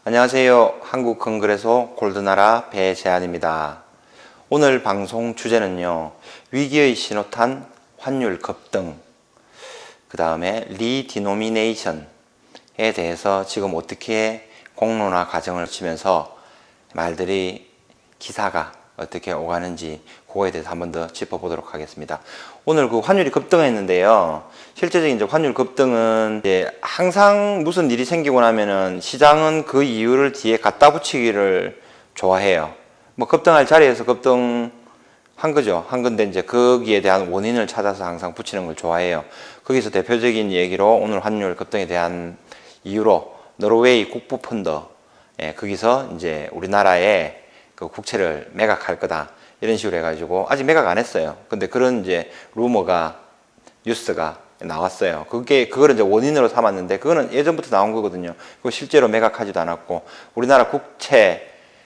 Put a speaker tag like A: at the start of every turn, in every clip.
A: 안녕하세요. 한국건그레소 골드나라 배재한입니다. 오늘 방송 주제는요, 위기의 신호탄, 환율 급등, 그 다음에 리디노미네이션에 대해서 지금 어떻게 공론화 과정을 거치면서 말들이 기사가 어떻게 오가는지 그거에 대해서 한번 더 짚어보도록 하겠습니다. 오늘 그 환율이 급등했는데요. 실제적인 이제 환율 급등은 이제 항상 무슨 일이 생기고 나면은 시장은 그 이유를 뒤에 갖다 붙이기를 좋아해요. 뭐 급등할 자리에서 급등한 거죠. 한 건데 이제 거기에 대한 원인을 찾아서 항상 붙이는 걸 좋아해요. 거기서 대표적인 얘기로 오늘 환율 급등에 대한 이유로 노르웨이 국부펀드, 거기서 이제 우리나라에 그 국채를 매각할 거다 이런 식으로 해가지고 아직 매각 안 했어요. 근데 그런 이제 루머가 뉴스가 나왔어요. 그거를 이제 원인으로 삼았는데 그거는 예전부터 나온 거거든요. 그거 실제로 매각하지도 않았고 우리나라 국채에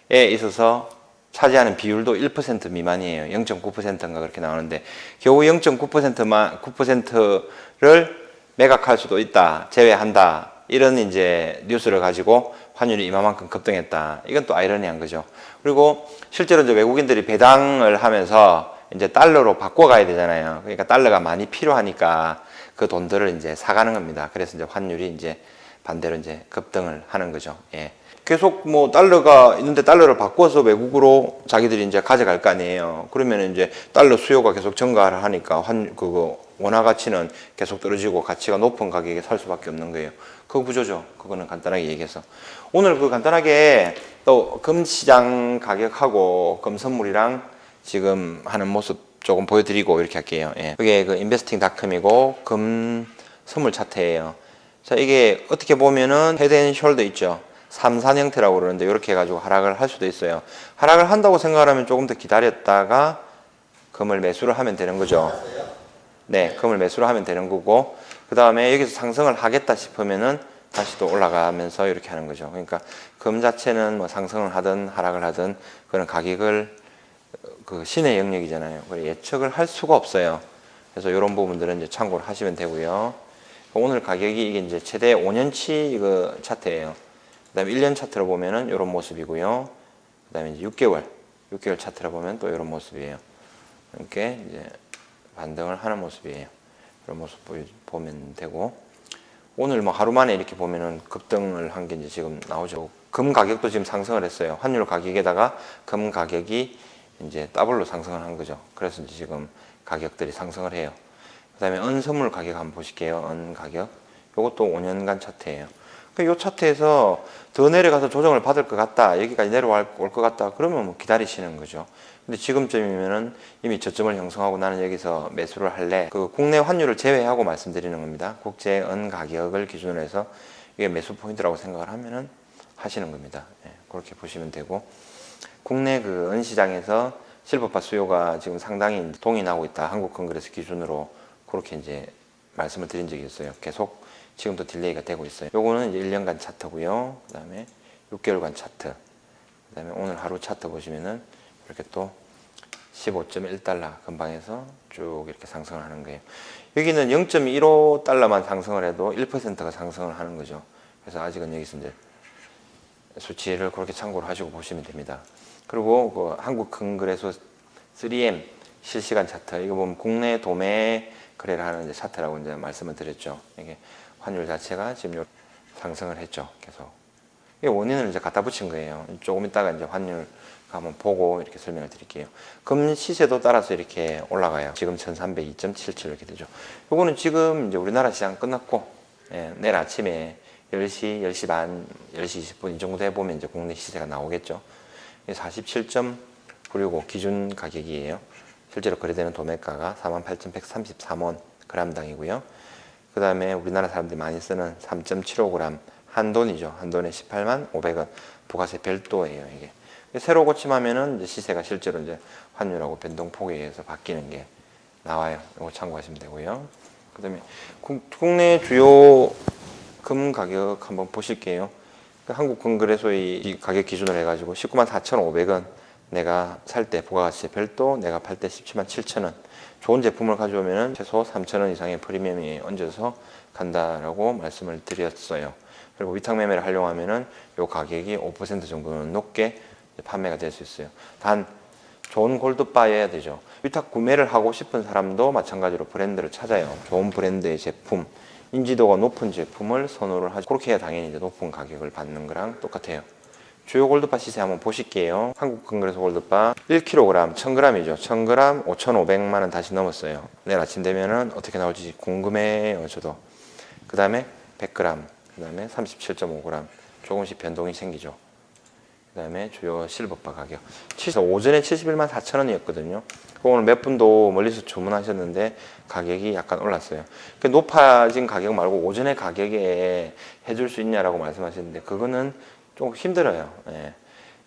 A: 있어서 차지하는 비율도 1% 미만이에요. 0.9%인가 그렇게 나오는데 겨우 9%를 매각할 수도 있다, 제외한다 이런 이제 뉴스를 가지고 환율이 이만큼 급등했다. 이건 또 아이러니한 거죠. 그리고 실제로 이제 외국인들이 배당을 하면서 이제 달러로 바꿔가야 되잖아요. 그러니까 달러가 많이 필요하니까 그 돈들을 이제 사가는 겁니다. 그래서 이제 환율이 이제 반대로 이제 급등을 하는 거죠. 예. 계속 뭐 달러가 있는데 달러를 바꿔서 외국으로 자기들이 이제 가져갈 거 아니에요. 그러면 이제 달러 수요가 계속 증가를 하니까 원화 가치는 계속 떨어지고 가치가 높은 가격에 살 수밖에 없는 거예요. 그 구조죠. 그거는 간단하게 얘기해서. 오늘 그 간단하게 또 금 시장 가격하고 금 선물이랑 지금 하는 모습 조금 보여드리고 이렇게 할게요. 예. 그게 그 인베스팅닷컴이고 금 선물 차트예요. 자, 이게 어떻게 보면은 헤드 앤 숄더 있죠. 3산 형태라고 그러는데 이렇게 해가지고 하락을 할 수도 있어요. 하락을 한다고 생각하면 조금 더 기다렸다가 금을 매수를 하면 되는 거죠. 네, 금을 매수를 하면 되는 거고 그 다음에 여기서 상승을 하겠다 싶으면은 다시 또 올라가면서 이렇게 하는 거죠. 그러니까 금 자체는 뭐 상승을 하든 하락을 하든 그런 가격을 그 신의 영역이잖아요. 예측을 할 수가 없어요. 그래서 이런 부분들은 이제 참고를 하시면 되고요. 오늘 가격이 이게 이제 최대 5년치 이거 차트예요. 그다음에 1년 차트로 보면은 이런 모습이고요. 그다음에 이제 6개월 차트로 보면 또 이런 모습이에요. 이렇게 이제 반등을 하는 모습이에요. 이런 모습 보면 되고 오늘 뭐 하루 만에 이렇게 보면은 급등을 한 게 이제 지금 나오죠. 금 가격도 지금 상승을 했어요. 환율 가격에다가 금 가격이 이제 더블로 상승을 한 거죠. 그래서 이제 지금 가격들이 상승을 해요. 그다음에 은 선물 가격 한번 보실게요. 은 가격. 이것도 5년간 차트예요. 이 차트에서 더 내려가서 조정을 받을 것 같다, 여기까지 내려올 것 같다, 그러면 뭐 기다리시는 거죠. 근데 지금쯤이면은 이미 저점을 형성하고 나는 여기서 매수를 할래. 그 국내 환율을 제외하고 말씀드리는 겁니다. 국제 은 가격을 기준으로 해서 이게 매수 포인트라고 생각을 하면은 하시는 겁니다. 예, 그렇게 보시면 되고 국내 그 은 시장에서 실버파 수요가 지금 상당히 동이 나고 있다. 한국건그레스 기준으로 그렇게 이제 말씀을 드린 적이 있어요. 계속 지금도 딜레이가 되고 있어요. 요거는 이제 1년간 차트고요. 그 다음에 6개월간 차트. 그 다음에 오늘 하루 차트 보시면은 이렇게 또 15.1달러 근방에서 쭉 이렇게 상승을 하는 거예요. 여기는 0.15달러만 상승을 해도 1%가 상승을 하는 거죠. 그래서 아직은 여기서 이제 수치를 그렇게 참고를 하시고 보시면 됩니다. 그리고 그 한국건그레소 3M 실시간 차트. 이거 보면 국내 도매 거래를 하는 이제 차트라고 이제 말씀을 드렸죠. 이게 환율 자체가 지금 상승을 했죠. 계속. 이 원인을 이제 갖다 붙인 거예요. 조금 있다가 이제 환율 한번 보고 이렇게 설명을 드릴게요. 금 시세도 따라서 이렇게 올라가요. 지금 1302.77 이렇게 되죠. 요거는 지금 이제 우리나라 시장 끝났고, 내일 아침에 10시, 10시 반, 10시 20분 이 정도 돼 보면 이제 국내 시세가 나오겠죠. 47.965 기준 가격이에요. 실제로 거래되는 도매가가 48,133원 g당이고요. 그 다음에 우리나라 사람들이 많이 쓰는 3.75g 한돈이죠. 한돈에 18만 500원 부가세 별도예요. 이게 새로 고침하면은 이제 시세가 실제로 이제 환율하고 변동폭에 의해서 바뀌는 게 나와요. 이거 참고하시면 되고요. 그 다음에 국내 주요 금 가격 한번 보실게요. 한국건그레소의 이 가격 기준으로 해가지고 19만 4,500원 내가 살 때 부가가세 별도, 내가 팔 때 17만 7천원 좋은 제품을 가져오면은 최소 3,000원 이상의 프리미엄이 얹어서 간다라고 말씀을 드렸어요. 그리고 위탁 매매를 하려고 하면은 요 가격이 5% 정도는 높게 판매가 될 수 있어요. 단 좋은 골드바여야 되죠. 위탁 구매를 하고 싶은 사람도 마찬가지로 브랜드를 찾아요. 좋은 브랜드의 제품, 인지도가 높은 제품을 선호를 하죠. 그렇게 해야 당연히 이제 높은 가격을 받는 거랑 똑같아요. 주요 골드바 시세 한번 보실게요. 한국 건그레스 골드바 1kg 1000g이죠. 1000g 5,500만 원 다시 넘었어요. 내일 아침 되면은 어떻게 나올지 궁금해요, 저도. 그 다음에 100g, 그 다음에 37.5g 조금씩 변동이 생기죠. 그 다음에 주요 실버바 가격 오전에 71만 4천 원이었거든요. 오늘 몇 분도 멀리서 주문하셨는데 가격이 약간 올랐어요. 높아진 가격 말고 오전에 가격에 해줄 수 있냐라고 말씀하셨는데 그거는 좀 힘들어요. 예.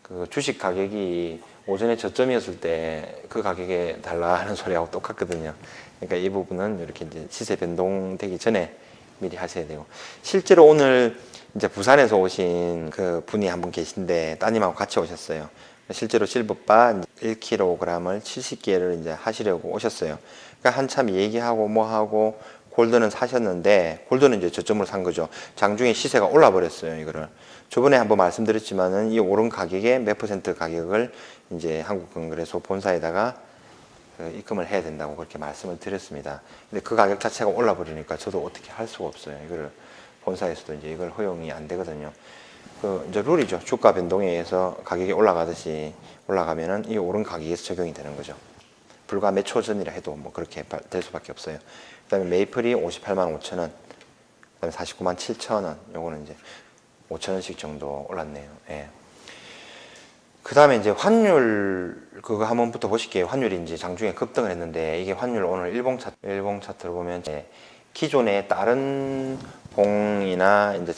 A: 그 주식 가격이 오전에 저점이었을 때 그 가격에 달라 하는 소리하고 똑같거든요. 그러니까 이 부분은 이렇게 이제 시세 변동되기 전에 미리 하셔야 되고, 실제로 오늘 이제 부산에서 오신 그 분이 한 분 계신데 따님하고 같이 오셨어요. 실제로 실버바 1kg을 70개를 이제 하시려고 오셨어요. 그러니까 한참 얘기하고 뭐 하고 골드는 사셨는데 골드는 이제 저점으로 산 거죠. 장중에 시세가 올라 버렸어요. 이거를 저번에 한번 말씀드렸지만은 이 오른 가격에 몇 퍼센트 가격을 이제 한국건그레소 본사에다가 입금을 해야 된다고 그렇게 말씀을 드렸습니다. 근데 그 가격 자체가 올라 버리니까 저도 어떻게 할 수가 없어요. 이거를 본사에서도 이제 이걸 허용이 안 되거든요. 그 이제 룰이죠. 주가 변동에 의해서 가격이 올라가듯이 올라가면은 이 오른 가격에서 적용이 되는 거죠. 불과 몇 초 전이라 해도 뭐 그렇게 될 수밖에 없어요. 그다음에 메이플이 58만 5천 원, 그다음에 49만 7천 원. 요거는 이제 5천 원씩 정도 올랐네요. 예. 그 다음에 이제 환율 그거 한번부터 보실게요. 환율이 이제 장중에 급등을 했는데 이게 환율 오늘 일봉 차트를 보면 이제 기존의 다른 봉이나 이제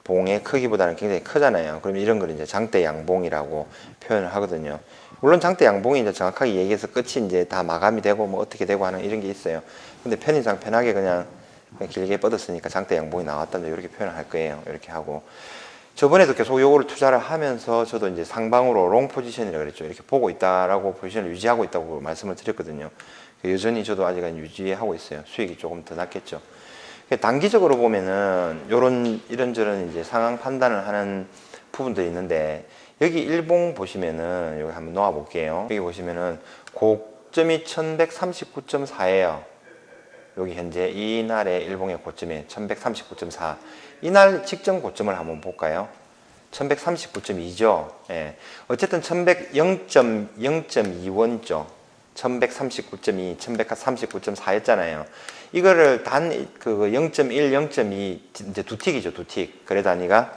A: 봉의 크기보다는 굉장히 크잖아요. 그러면 이런 걸 이제 장대 양봉이라고 표현을 하거든요. 물론 장대 양봉이 이제 정확하게 얘기해서 끝이 이제 다 마감이 되고 뭐 어떻게 되고 하는 이런 게 있어요. 근데 편의상 편하게 그냥 길게 뻗었으니까 장대 양봉이 나왔다는데 이렇게 표현을 할 거예요. 이렇게 하고. 저번에도 계속 요거를 투자를 하면서 저도 이제 상방으로 롱 포지션이라고 그랬죠. 이렇게 보고 있다라고 포지션을 유지하고 있다고 말씀을 드렸거든요. 여전히 저도 아직은 유지하고 있어요. 수익이 조금 더 낮겠죠. 단기적으로 보면은 이런저런 이제 상황 판단을 하는 부분들이 있는데 여기 일봉 보시면은 여기 한번 놓아 볼게요. 여기 보시면은 고점이 1139.4예요. 여기 현재 이날의 일봉의 고점이 1139.4. 이날 직전 고점을 한번 볼까요? 1139.2죠. 예. 어쨌든 0.2원이죠. 1139.2, 1139.4였잖아요. 이거를 단 그 0.1, 0.2 이제 두 틱이죠, 두 틱. 거래 단위가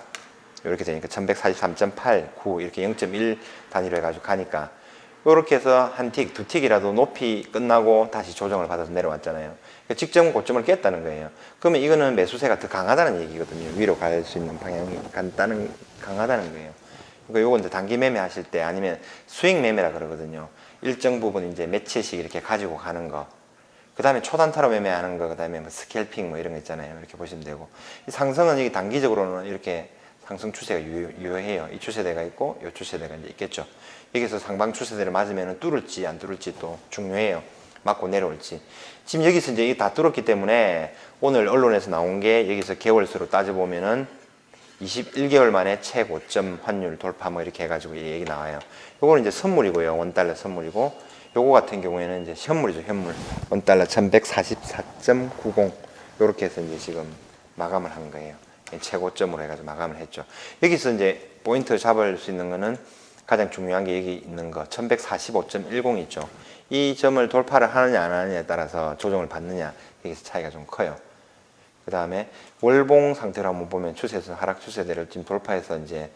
A: 이렇게 되니까 1143.8, 9 이렇게 0.1 단위로 해가지고 가니까 이렇게 해서 한 틱, 두 틱이라도 높이 끝나고 다시 조정을 받아서 내려왔잖아요. 직전 고점을 깼다는 거예요. 그러면 이거는 매수세가 더 강하다는 얘기거든요. 위로 갈 수 있는 방향이 강하다는 거예요. 그러니까 요건 이제 단기 매매 하실 때 아니면 스윙 매매라 그러거든요. 일정 부분 이제 매치씩 이렇게 가지고 가는 거. 그 다음에 초단타로 매매하는 거, 그 다음에 뭐 스캘핑 뭐 이런 거 있잖아요. 이렇게 보시면 되고. 이 상승은 이게 단기적으로는 이렇게 상승 추세가 유효해요. 이 추세대가 있고, 이 추세대가 이제 있겠죠. 여기서 상방 추세대를 맞으면 뚫을지 안 뚫을지 또 중요해요. 맞고 내려올지. 지금 여기서 이제 다 뚫었기 때문에 오늘 언론에서 나온 게 여기서 개월수로 따져보면은 21개월 만에 최고점 환율 돌파 뭐 이렇게 해가지고 얘기 나와요. 요거는 이제 선물이고요. 원달러 선물이고, 요거 같은 경우에는 이제 현물이죠. 현물. 원달러 1144.90. 요렇게 해서 이제 지금 마감을 한 거예요. 최고점으로 해가지고 마감을 했죠. 여기서 이제 포인트 잡을 수 있는 거는 가장 중요한 게 여기 있는 거 1145.10 있죠. 이 점을 돌파를 하느냐 안 하느냐에 따라서 조정을 받느냐 여기서 차이가 좀 커요. 그 다음에 월봉 상태로 한번 보면 추세에서 하락 추세대를 지금 돌파해서 이제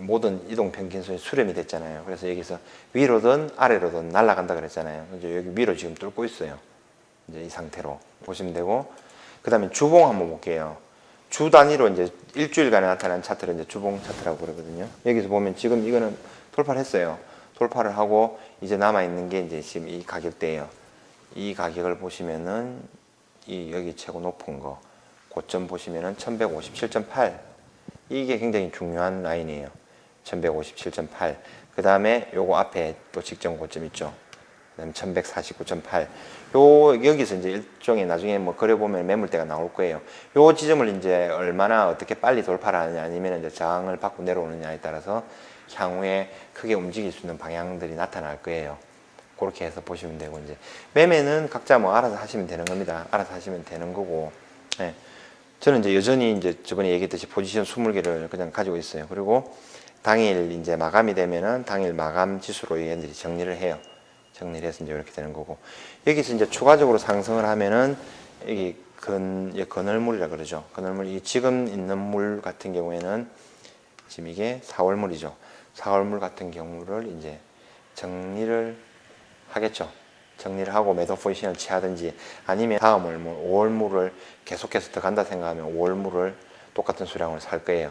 A: 모든 이동 평균선이 수렴이 됐잖아요. 그래서 여기서 위로든 아래로든 날아간다 그랬잖아요. 이제 여기 위로 지금 뚫고 있어요. 이제 이 상태로 보시면 되고, 그 다음에 주봉 한번 볼게요. 주 단위로 이제 일주일간에 나타난 차트를 이제 주봉 차트라고 그러거든요. 여기서 보면 지금 이거는 돌파를 했어요. 돌파를 하고 이제 남아 있는 게 이제 지금 이 가격대예요. 이 가격을 보시면은 이 여기 최고 높은 거 고점 보시면은 1157.8. 이게 굉장히 중요한 라인이에요. 1157.8. 그 다음에 요거 앞에 또 직전 고점 있죠. 그다음에 1149.8. 요 여기서 이제 일종의 나중에 뭐 거래 보면 매물대가 나올 거예요. 요 지점을 이제 얼마나 어떻게 빨리 돌파를 하느냐 아니면 이제 저항을 받고 내려오느냐에 따라서 향후에 크게 움직일 수 있는 방향들이 나타날 거예요. 그렇게 해서 보시면 되고, 이제 매매는 각자 뭐 알아서 하시면 되는 겁니다. 알아서 하시면 되는 거고. 예. 저는 이제 여전히 이제 저번에 얘기했듯이 포지션 20개를 그냥 가지고 있어요. 그리고 당일 이제 마감이 되면은 당일 마감 지수로 얘네들이 정리를 해요. 정리를 해서 이제 이렇게 되는 거고, 여기서 이제 추가적으로 상승을 하면은 여기 건월물이라 그러죠. 건월물, 이 지금 있는 물 같은 경우에는 지금 이게 4월물이죠. 4월물 같은 경우를 이제 정리를 하겠죠. 정리를 하고 매도 포지션을 취하든지, 아니면 다음을 뭐 5월물을 계속해서 더 간다 생각하면 5월물을 똑같은 수량을 살 거예요.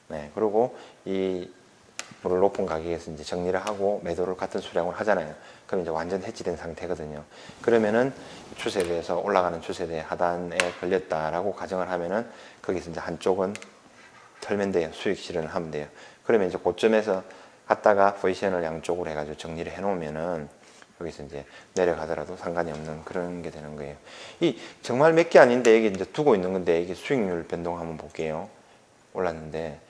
A: 네, 그리고 이 물을 높은 가격에서 이제 정리를 하고 매도를 같은 수량을 하잖아요. 그럼 이제 완전 해지된 상태거든요. 그러면은 추세대에서 올라가는 추세대 하단에 걸렸다라고 가정을 하면은 거기서 이제 한쪽은 털면 돼요. 수익 실현을 하면 돼요. 그러면 이제 고점에서 갔다가 포지션을 양쪽으로 해가지고 정리를 해놓으면은 여기서 이제 내려가더라도 상관이 없는 그런 게 되는 거예요. 이 정말 몇 개 아닌데 여기 이제 두고 있는 건데, 이게 수익률 변동 한번 볼게요. 올랐는데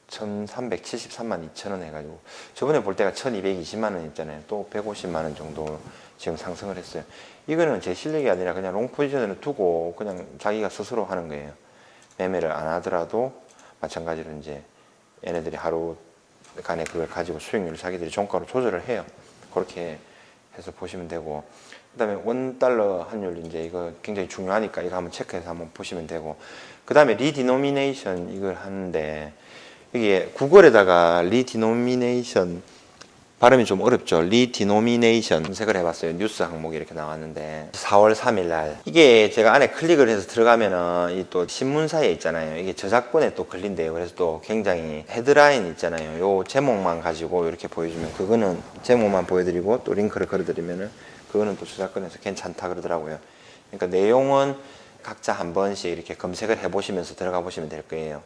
A: 1373만 2천원 해가지고 저번에 볼 때가 1220만 원 있잖아요. 또 150만 원 정도 지금 상승을 했어요. 이거는 제 실력이 아니라 그냥 롱 포지션을 두고 그냥 자기가 스스로 하는 거예요. 매매를 안 하더라도 마찬가지로 이제 얘네들이 하루 간에 그걸 가지고 수익률을 자기들이 종가로 조절을 해요. 그렇게 해서 보시면 되고, 그 다음에 원달러 환율, 이제 이거 굉장히 중요하니까 이거 한번 체크해서 한번 보시면 되고, 그 다음에 리디노미네이션 이걸 하는데, 이게 구글에다가 리디노미네이션 발음이 좀 어렵죠. 리디노미네이션 검색을 해봤어요. 뉴스 항목이 이렇게 나왔는데 4월 3일 날, 이게 제가 안에 클릭을 해서 들어가면은 이 또 신문사에 있잖아요. 이게 저작권에 또 걸린대요. 그래서 또 굉장히 헤드라인 있잖아요. 요 제목만 가지고 이렇게 보여주면, 그거는 제목만 보여드리고 또 링크를 걸어드리면은 그거는 또 저작권에서 괜찮다 그러더라고요. 그러니까 내용은 각자 한 번씩 이렇게 검색을 해보시면서 들어가 보시면 될 거예요.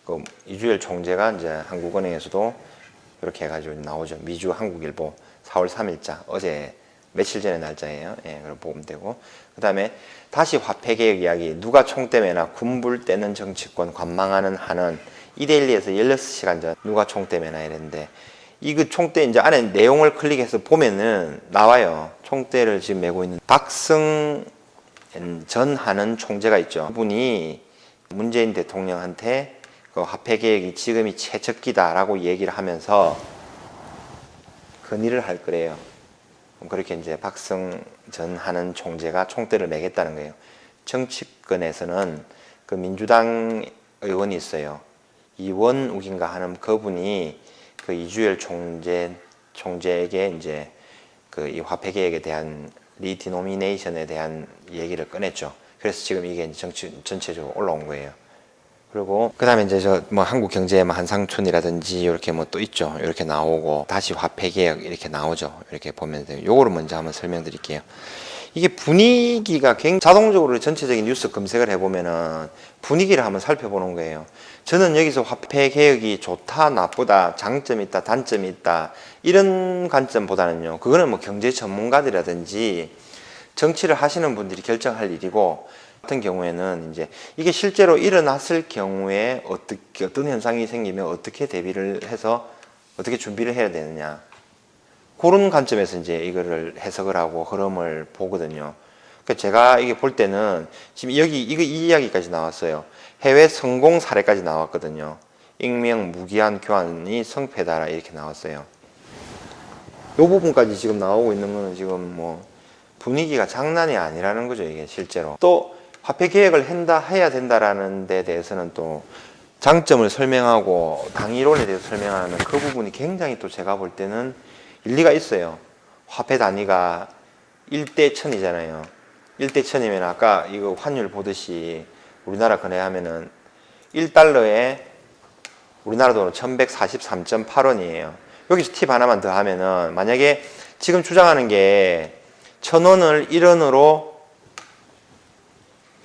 A: 그 이주열 총재가 이제 한국은행에서도 이렇게 해가지고 나오죠. 미주 한국일보 4월 3일자, 어제 며칠 전의 날짜예요. 예, 그걸 보면 되고, 그 다음에 다시 화폐개혁 이야기, 누가 총대 매나 군불 떼는 정치권 관망하는 한은 이데일리에서 16시간 전 누가 총대 매나 이랬는데, 이거 총대 이제 안에 내용을 클릭해서 보면은 나와요. 총대를 지금 메고 있는 박승 전 하는 총재가 있죠. 그분이 문재인 대통령한테 그 화폐 개혁이 지금이 최적기다라고 얘기를 하면서 건의를 할 거래요. 그렇게 이제 박승 전 하는 총재가 총대를 매겠다는 거예요. 정치권에서는 그 민주당 의원이 있어요. 이원욱인가 하는 그분이 그 이주열 총재에게 이제 그 이 화폐 개혁에 대한 리디노미네이션에 대한 얘기를 꺼냈죠. 그래서 지금 이게 정치 전체적으로 올라온 거예요. 그리고 그 다음에 이제 저 뭐 한국경제의 한상춘이라든지 이렇게 뭐 또 있죠. 이렇게 나오고 다시 화폐개혁 이렇게 나오죠. 이렇게 보면 돼요. 요거를 먼저 한번 설명드릴게요. 이게 분위기가 굉장히 자동적으로 전체적인 뉴스 검색을 해보면은 분위기를 한번 살펴보는 거예요. 저는 여기서 화폐개혁이 좋다, 나쁘다, 장점이 있다, 단점이 있다, 이런 관점보다는요, 그거는 뭐 경제 전문가들이라든지 정치를 하시는 분들이 결정할 일이고, 같은 경우에는 이제 이게 실제로 일어났을 경우에 어떤 현상이 생기면 어떻게 대비를 해서 어떻게 준비를 해야 되느냐, 그런 관점에서 이제 이거를 해석을 하고 흐름을 보거든요. 그러니까 제가 이게 볼 때는 지금 여기 이 이야기까지 나왔어요. 해외 성공 사례까지 나왔거든요. 익명 무기한 교환이 성패다라 이렇게 나왔어요. 이 부분까지 지금 나오고 있는 거는 지금 뭐 분위기가 장난이 아니라는 거죠, 이게 실제로. 또 화폐 개혁을 해야 된다라는 데 대해서는 또 장점을 설명하고 당이론에 대해서 설명하는 그 부분이 굉장히 또 제가 볼 때는 일리가 있어요. 화폐 단위가 1대 1000이잖아요. 1대 1000이면 아까 이거 환율 보듯이 우리나라 거래하면은 1달러에 우리나라 돈으로 1143.8원이에요. 여기서 팁 하나만 더 하면은, 만약에 지금 주장하는 게 1000원을 1원으로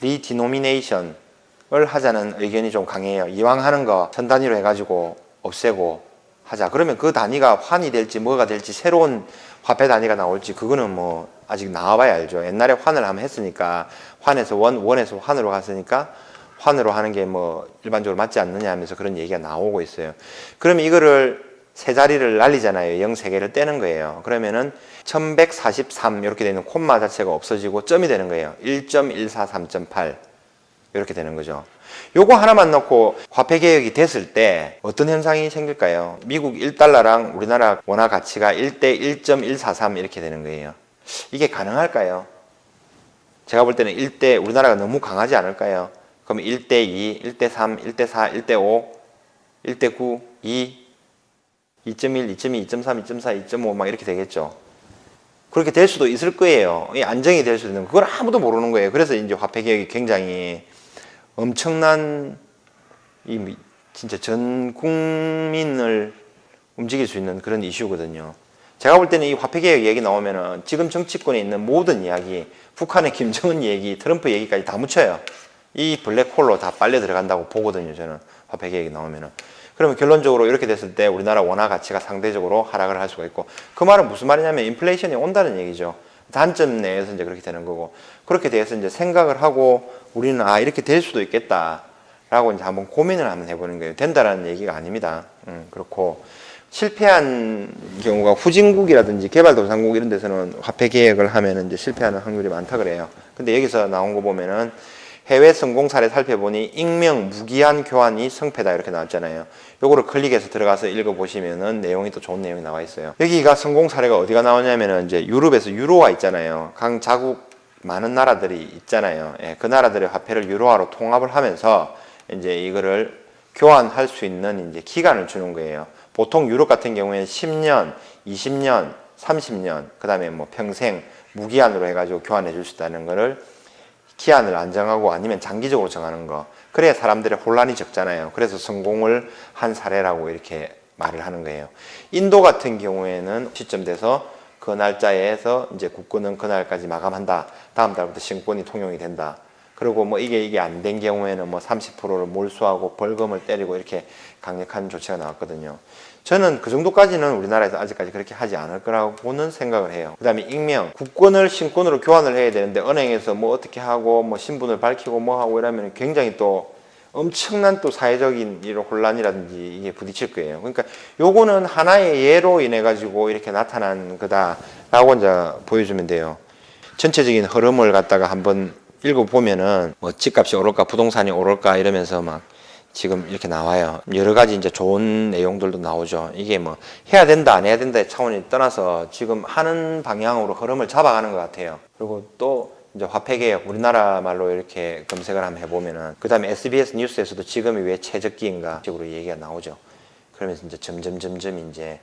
A: 리디노미네이션을 하자는 의견이 좀 강해요. 이왕 하는 거 1000단위로 해가지고 없애고 하자. 그러면 그 단위가 환이 될지 뭐가 될지 새로운 화폐 단위가 나올지 그거는 뭐 아직 나와봐야 알죠. 옛날에 환을 한번 했으니까 환에서 원에서 환으로 갔으니까 환으로 하는 게 뭐 일반적으로 맞지 않느냐 하면서 그런 얘기가 나오고 있어요. 그러면 이거를 세 자리를 날리잖아요. 0 3개를 떼는 거예요. 그러면은 1143 이렇게 되는 콤마 자체가 없어지고 점이 되는 거예요. 1.143.8 이렇게 되는 거죠. 요거 하나만 넣고 화폐 개혁이 됐을 때 어떤 현상이 생길까요? 미국 1달러랑 우리나라 원화 가치가 1대 1.143 이렇게 되는 거예요. 이게 가능할까요? 제가 볼 때는 1대 우리나라가 너무 강하지 않을까요? 그럼 1대 2, 1대 3, 1대 4, 1대 5, 1대 9, 2, 2.1, 2.2, 2.3, 2.4, 2.5 막 이렇게 되겠죠. 그렇게 될 수도 있을 거예요. 안정이 될 수도 있는 그걸 아무도 모르는 거예요. 그래서 이제 화폐 개혁이 굉장히 엄청난 진짜 전 국민을 움직일 수 있는 그런 이슈거든요. 제가 볼 때는 이 화폐 개혁 얘기 나오면은 지금 정치권에 있는 모든 이야기, 북한의 김정은 얘기, 트럼프 얘기까지 다 묻혀요. 이 블랙홀로 다 빨려 들어간다고 보거든요. 저는 화폐 개혁이 나오면은. 그러면 결론적으로 이렇게 됐을 때 우리나라 원화 가치가 상대적으로 하락을 할 수가 있고, 그 말은 무슨 말이냐면 인플레이션이 온다는 얘기죠. 단점 내에서 이제 그렇게 되는 거고, 그렇게 돼서 이제 생각을 하고 우리는 이렇게 될 수도 있겠다라고 이제 한번 고민을 한번 해보는 거예요. 된다라는 얘기가 아닙니다. 그렇고 실패한 경우가 후진국이라든지 개발도상국 이런 데서는 화폐 개혁을 하면 이제 실패하는 확률이 많다 그래요. 근데 여기서 나온 거 보면은 해외 성공 사례 살펴보니 익명 무기한 교환이 성패다 이렇게 나왔잖아요. 요거를 클릭해서 들어가서 읽어보시면은 내용이 또 좋은 내용이 나와 있어요. 여기가 성공 사례가 어디가 나오냐면은 이제 유럽에서 유로화 있잖아요. 각 자국 많은 나라들이 있잖아요. 예, 그 나라들의 화폐를 유로화로 통합을 하면서 이제 이거를 교환할 수 있는 이제 기간을 주는 거예요. 보통 유럽 같은 경우에는 10년, 20년, 30년, 그 다음에 뭐 평생 무기한으로 해가지고 교환해 줄 수 있다는 거를 기한을 안 정하고 아니면 장기적으로 정하는 거. 그래야 사람들의 혼란이 적잖아요. 그래서 성공을 한 사례라고 이렇게 말을 하는 거예요. 인도 같은 경우에는 시점돼서 그 날짜에서 이제 국군은 그날까지 마감한다. 다음 달부터 신권이 통용이 된다. 그리고 뭐 이게 안 된 경우에는 뭐 30%를 몰수하고 벌금을 때리고 이렇게 강력한 조치가 나왔거든요. 저는 그 정도까지는 우리나라에서 아직까지 그렇게 하지 않을 거라고는 생각을 해요. 그 다음에 익명, 국권을 신권으로 교환을 해야 되는데 은행에서 뭐 어떻게 하고 뭐 신분을 밝히고 뭐 하고 이러면 굉장히 또 엄청난 또 사회적인 이런 혼란이라든지 이게 부딪힐 거예요. 그러니까 요거는 하나의 예로 인해 가지고 이렇게 나타난 거다라고 이제 보여주면 돼요. 전체적인 흐름을 갖다가 한번 읽어보면은 뭐 집값이 오를까 부동산이 오를까 이러면서 막 지금 이렇게 나와요. 여러 가지 이제 좋은 내용들도 나오죠. 이게 뭐 해야 된다 안 해야 된다의 차원이 떠나서 지금 하는 방향으로 흐름을 잡아가는 것 같아요. 그리고 또 이제 화폐개혁 우리나라 말로 이렇게 검색을 한번 해보면은 그 다음에 SBS 뉴스에서도 지금이 왜 최적기인가 식으로 얘기가 나오죠. 그러면서 이제 점점 이제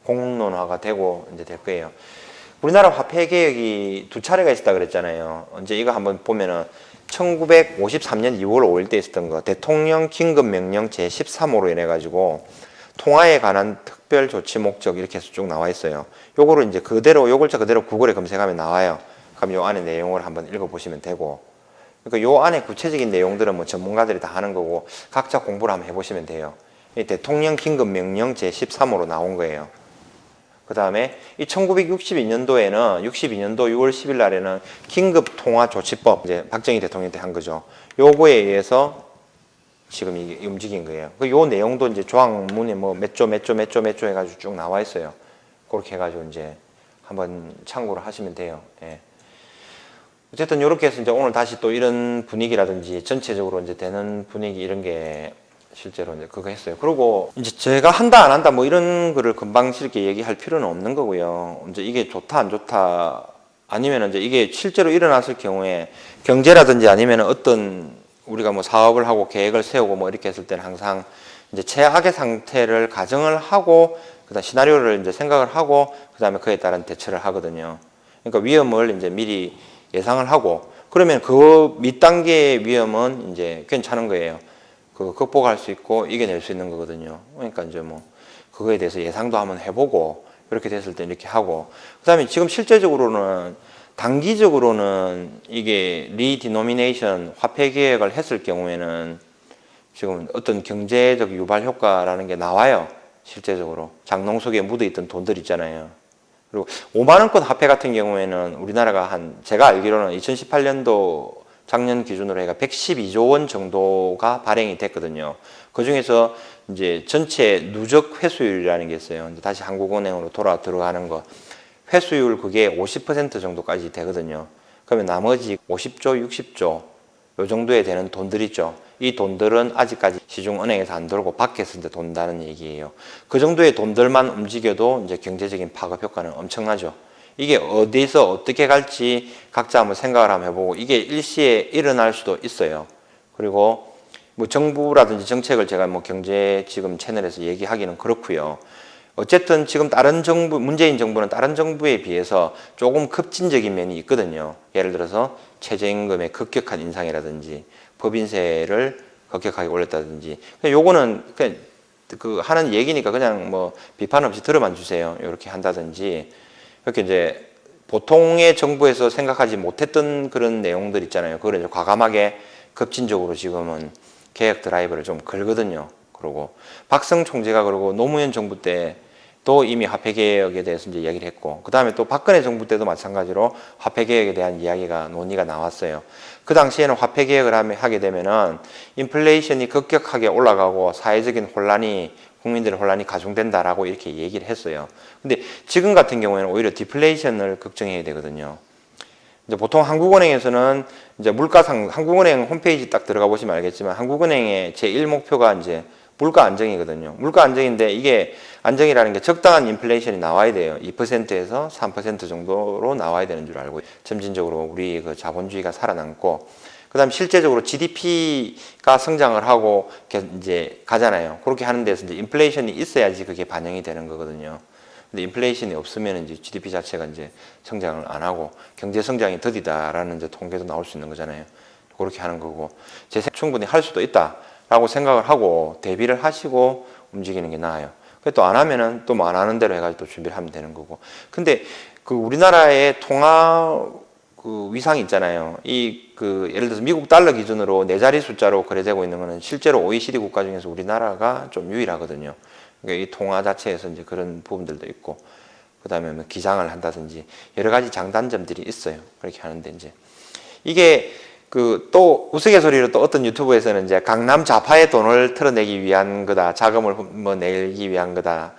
A: 공론화가 되고 이제 될 거예요. 우리나라 화폐 개혁이 두 차례가 있었다 그랬잖아요. 언제 이거 한번 보면은 1953년 2월 5일 때 있었던 거 대통령 긴급명령 제13호로 인해 가지고 통화에 관한 특별 조치 목적 이렇게 해서 쭉 나와 있어요. 요거를 이제 그대로 요 글자 그대로 구글에 검색하면 나와요. 그럼 요 안에 내용을 한번 읽어보시면 되고, 그러니까 요 안에 구체적인 내용들은 뭐 전문가들이 다 하는 거고 각자 공부를 한번 해보시면 돼요. 이 대통령 긴급명령 제13호로 나온 거예요. 그 다음에 이 1962년도에는 62년도 6월 10일 날에는 긴급통화조치법 이제 박정희 대통령 때 한 거죠. 요거에 의해서 지금 이게 움직인 거예요. 요 내용도 이제 조항문에 뭐 몇 조 해가지고 쭉 나와 있어요. 그렇게 해가지고 이제 한번 참고를 하시면 돼요. 예. 어쨌든 이렇게 해서 이제 오늘 다시 또 이런 분위기라든지 전체적으로 이제 되는 분위기 이런 게 실제로 이제 그거 했어요. 그리고 이제 제가 한다 안 한다 뭐 이런 거를 금방스럽게 얘기할 필요는 없는 거고요. 이제 이게 좋다 안 좋다 아니면 이제 이게 실제로 일어났을 경우에 경제라든지 아니면 어떤 우리가 뭐 사업을 하고 계획을 세우고 뭐 이렇게 했을 때는 항상 이제 최악의 상태를 가정을 하고 그다음 시나리오를 이제 생각을 하고 그다음에 그에 따른 대처를 하거든요. 그러니까 위험을 이제 미리 예상을 하고 그러면 그 밑단계의 위험은 이제 괜찮은 거예요. 그 극복할 수 있고 이겨낼 수 있는 거거든요. 그러니까 이제 뭐 그거에 대해서 예상도 한번 해보고 이렇게 됐을 때 이렇게 하고 그다음에 지금 실제적으로는 단기적으로는 이게 리디노미네이션 화폐 개혁을 했을 경우에는 지금 어떤 경제적 유발 효과라는 게 나와요. 실제적으로 장롱 속에 묻어있던 돈들 있잖아요. 그리고 5만 원권 화폐 같은 경우에는 우리나라가 제가 알기로는 2018년도 작년 기준으로 해가 112조 원 정도가 발행이 됐거든요. 그 중에서 이제 전체 누적 회수율이라는 게 있어요. 이제 다시 한국은행으로 들어가는 거. 회수율 그게 50% 정도까지 되거든요. 그러면 나머지 50조, 60조 요 정도에 되는 돈들 있죠. 이 돈들은 아직까지 시중은행에서 안 돌고 밖에서 이제 돈다는 얘기예요. 그 정도의 돈들만 움직여도 이제 경제적인 파급 효과는 엄청나죠. 이게 어디서 어떻게 갈지 각자 한번 생각을 한번 해보고 이게 일시에 일어날 수도 있어요. 그리고 뭐 정부라든지 정책을 제가 뭐 경제 지금 채널에서 얘기하기는 그렇고요. 어쨌든 지금 다른 정부, 문재인 정부는 다른 정부에 비해서 조금 급진적인 면이 있거든요. 예를 들어서 최저임금의 급격한 인상이라든지 법인세를 급격하게 올렸다든지. 요거는 그냥 그 하는 얘기니까 그냥 뭐 비판 없이 들어만 주세요. 이렇게 한다든지. 이렇게 이제 보통의 정부에서 생각하지 못했던 그런 내용들 있잖아요. 그걸 이제 과감하게 급진적으로 지금은 개혁 드라이브를 좀 걸거든요. 그러고 박성 총재가 그러고 노무현 정부 때도 이미 화폐 개혁에 대해서 이제 이야기를 했고, 그 다음에 또 박근혜 정부 때도 마찬가지로 화폐 개혁에 대한 이야기가 논의가 나왔어요. 그 당시에는 화폐 개혁을 하게 되면은 인플레이션이 급격하게 올라가고 사회적인 혼란이 국민들의 혼란이 가중된다라고 이렇게 얘기를 했어요. 근데 지금 같은 경우에는 오히려 디플레이션을 걱정해야 되거든요. 이제 보통 한국은행에서는 이제 한국은행 홈페이지 딱 들어가 보시면 알겠지만 한국은행의 제1목표가 이제 물가 안정이거든요. 물가 안정인데 이게 안정이라는 게 적당한 인플레이션이 나와야 돼요. 2%에서 3% 정도로 나와야 되는 줄 알고 점진적으로 우리 그 자본주의가 살아남고 그다음 실제적으로 GDP가 성장을 하고 이제 가잖아요. 그렇게 하는 데서 이제 인플레이션이 있어야지 그게 반영이 되는 거거든요. 근데 인플레이션이 없으면 이제 GDP 자체가 이제 성장을 안 하고 경제 성장이 더디다라는 이제 통계도 나올 수 있는 거잖아요. 그렇게 하는 거고 충분히 할 수도 있다라고 생각을 하고 대비를 하시고 움직이는 게 나아요. 또 안 하면은 또 뭐 안 하는 대로 해가지고 또 준비를 하면 되는 거고. 근데 그 우리나라의 통화 그 위상이 있잖아요. 예를 들어서 미국 달러 기준으로 네 자리 숫자로 거래되고 있는 거는 실제로 OECD 국가 중에서 우리나라가 좀 유일하거든요. 그러니까 이 통화 자체에서 이제 그런 부분들도 있고, 그 다음에 뭐 기장을 한다든지 여러 가지 장단점들이 있어요. 그렇게 하는데 이제 이게 그 또 우스갯소리로 또 어떤 유튜브에서는 이제 강남 좌파의 돈을 털어내기 위한 거다, 자금을 뭐 내기 위한 거다.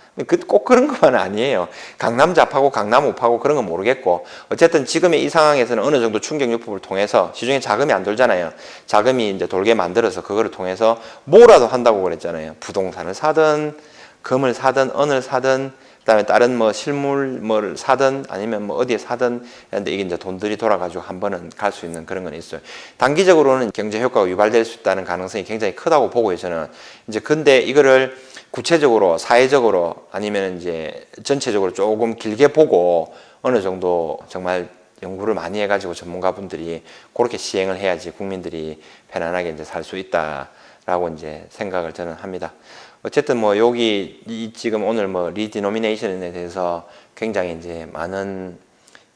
A: 꼭 그런 것만은 아니에요. 강남 좌파고 강남 우파고 그런 건 모르겠고, 어쨌든 지금의 이 상황에서는 어느 정도 충격요법을 통해서 시중에 자금이 안 돌잖아요. 자금이 이제 돌게 만들어서 그거를 통해서 뭐라도 한다고 그랬잖아요. 부동산을 사든 금을 사든 은을 사든 그다음에 다른 뭐 실물 뭘 사든 아니면 뭐 어디에 사든 했는데 이게 이제 돈들이 돌아가지고 한 번은 갈 수 있는 그런 건 있어요. 단기적으로는 경제 효과가 유발될 수 있다는 가능성이 굉장히 크다고 보고요, 저는. 이제 근데 이거를 구체적으로 사회적으로 아니면 이제 전체적으로 조금 길게 보고 어느 정도 정말 연구를 많이 해가지고 전문가분들이 그렇게 시행을 해야지 국민들이 편안하게 이제 살 수 있다라고 이제 생각을 저는 합니다. 어쨌든 뭐 여기 지금 오늘 뭐 리디노미네이션에 대해서 굉장히 이제 많은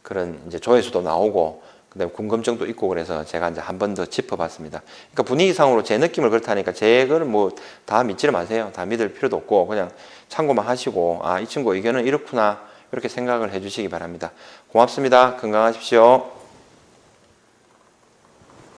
A: 그런 이제 조회수도 나오고 그다음에 궁금증도 있고 그래서 제가 이제 한 번 더 짚어봤습니다. 그러니까 분위기상으로 제 느낌을 그렇다니까 제 거를 뭐 다 믿지를 마세요. 다 믿을 필요도 없고 그냥 참고만 하시고 아, 이 친구 의견은 이렇구나 이렇게 생각을 해주시기 바랍니다. 고맙습니다. 건강하십시오.